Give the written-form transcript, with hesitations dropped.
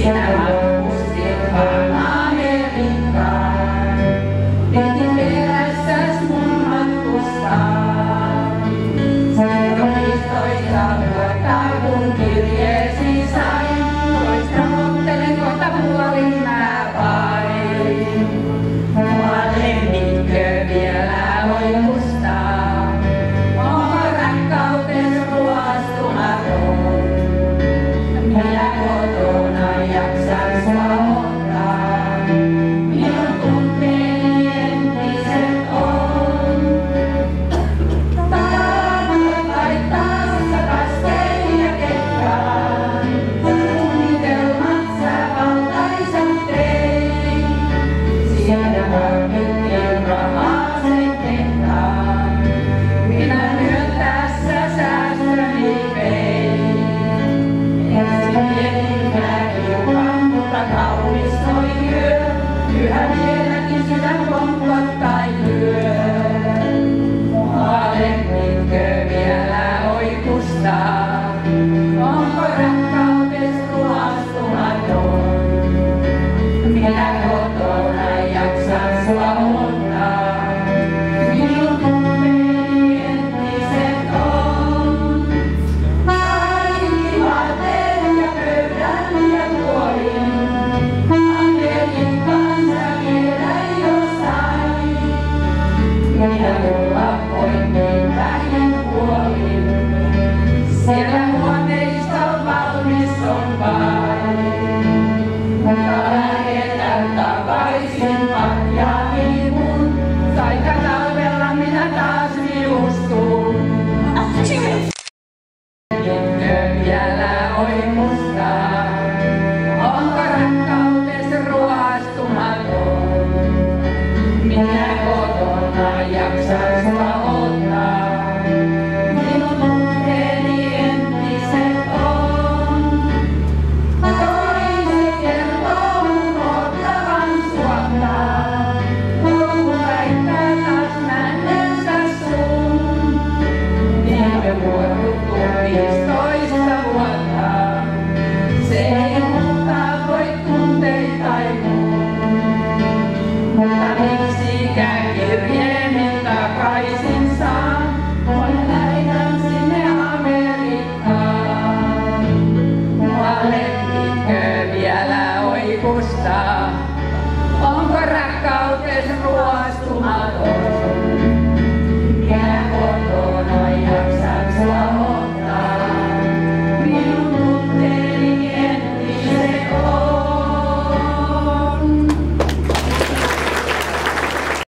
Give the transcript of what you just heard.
minä matkustin vaan Amerikkaan. Piti perässäs mun matkustaa. Silloin 15 vuotta kun kirjeesi sain, toistamottelen kohta puolin mä vain. Mua lemmitkö vielä oikustaa? Onko rakkautes ruostumaton? Minä kotona jaksan sua ottaa. Minun tunteeni entiset on. Tahdot laittaa kaskein ja kekkaan. Suunnitelmat sä valtaisan tein. Siinä hankittiin rahaa sen tehtaan. Minä myön tässä säästöni vein. Ensin mietin mä hiukan, mutta kaunis toi yö. Yhä vieläkin sydän pompottain lyö. Mua lemmitkö vielä oikustaa? Onko rakkautes ruostumaton? Minä kotona jaksan sua ottaa. Minun tunteeni entiset on. Kaikki vaatteet ja pöydän ja tuolin. Amerikkaan sä viedä jossain. Minä tulla voin niin vähin puolin. Siellä huoneista valmis on vain. Mutta lähetän takaisin patjaani mun. Saika talvella minä taas viustun. Mitkö vielä oikustaa? Onko rakkautes ruostumaton? Minä kotona jaksan sua ottaa. Minun tunteeni entiset on. Toiset kertoo mun ottavan suottaa. Joku väittää taas nähneensä sun. Viime vuoruttu 15 vuotta. Se ei muuttaa voi tunteitai mun. Mutta miksikään kirjeemin takaisin saan. Voin lähdän sinne Amerikkaan. Mua lemmitkö vielä oikustaa? Onko rakkautes ruostumaton?